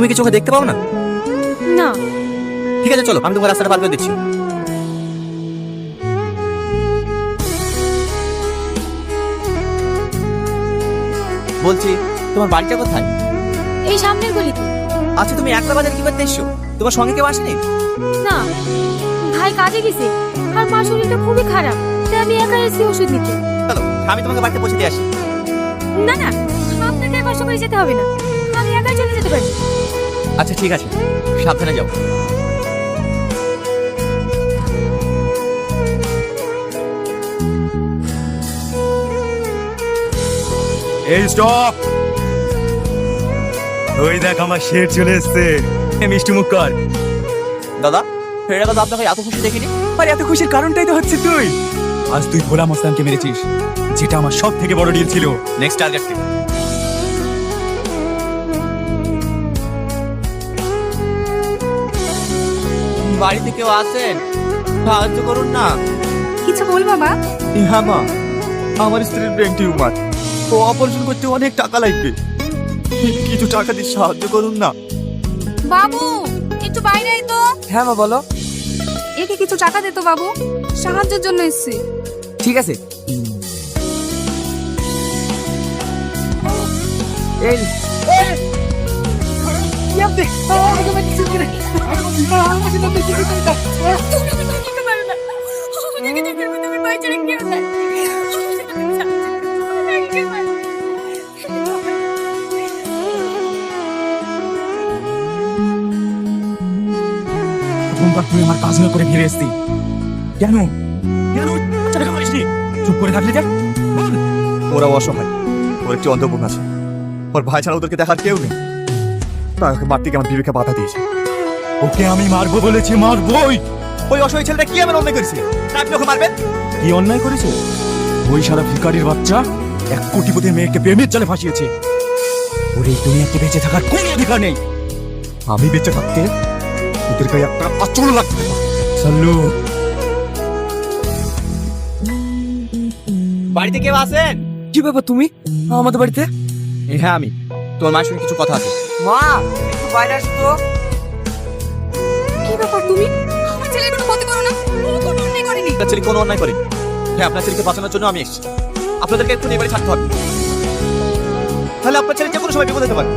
তুমি কি চোখে দেখতে পাও না? না। ঠিক আছে চলো, আমি তোমার রাস্তাটা পার করে দিচ্ছি। বলছি তোমার বাড়িটা কোথায়? এই সামনের গলিতে। আচ্ছা তুমি একলা বাজারে কি করতে এসছো? তোমার সঙ্গে কেউ আসেনি? না, ভাই কাজে গেছে আর মা শরীরটা খুবই খারাপ, তাই আমি একা এসেছি ওষুধ নিতে। চলো আমি তোমাকে বাড়িতে পৌঁছে দিয়ে আসি। না না, আপনাকে আর কষ্ট করে যেতে হবে না, আমি একাই চলে যেতে পারি। আচ্ছা ঠিক আছে, সাবধানে যাও। এই স্টপ! ওই দেখ আমার শের চলে এসছে। মিষ্টি মুখ কর। দাদা ফেরা কথা আপনাকে এত খুশি দেখিনি। আর এত খুশির কারণটাই তো হচ্ছে তুই। আজ তুই ভোলা মোস্তানকে মেরেছিস, যেটা আমার সব থেকে বড় ডিল ছিল। নেক্সট টার্গেট কি? বাড়িতে কেউ আছেন? সাহায্য করুন না। কিছু বল বাবা। হ্যাঁ মা, আমার স্ত্রীর ব্রেন টিউমার, ও অপারেশন করতে অনেক টাকা লাগবে, কিছু টাকা দিয়ে সাহায্য করুন না। বাবু একটু বাইরে আয় তো। হ্যাঁ মা বলো। একে কিছু টাকা দে তো বাবু, সাহায্যের জন্য এসেছি। ঠিক আছে। এই প্রথমবার তুই আমার কাজ না করে ফিরে এসছি। কেন কেন টাকা পাইসনি? চুপ করে থাকলি যে? বল। ওরা অসহায়, ওর একটি অন্ধবোন আছে, ওর ভাই ছাড়া ওদেরকে দেখার কেউ নেই, তাই ওকে মারতে গিয়ে আমার বিবেকে বাধা দিয়েছে। ওকে আমি মারবো বলেছি, মারবোই। ওই অসহায় ছেলেটা কি এমন অন্যায় করেছে আপনি ওকে মারবেন? কি অন্যায় করেছে? ওই সারা ভিখারির বাচ্চা 1 কোটিপতির মেয়েকে প্রেমের জালে ফাঁসিয়েছে। ওর এই দুনিয়াতে বেঁচে থাকার কোনো অধিকার নেই। আমি বেঁচে থাকতে ওদের গায়ে একটা আচরণ লাগবে। সাল্লু, বাড়িতে কেউ আছেন? কি ব্যাপার তুমি আমাদের বাড়িতে? হ্যাঁ আমি, তোমার মায়ের সঙ্গে কিছু কথা আছে। মা একটু বাইরে আসো তো। কি ব্যাপার তুমি? আমার ছেলের কোনো ক্ষতি করো না, ও কোনো অন্যায় করেনি। আপনার ছেলে কোনো অন্যায় করেনি। হ্যাঁ আপনার ছেলেকে বাঁচানোর জন্য আমি এসেছি। আপনাদেরকে একটু এবারে থাকতে হবে, তাহলে আপনার ছেলে যে কোনো সময় বিপদ হতে পারে।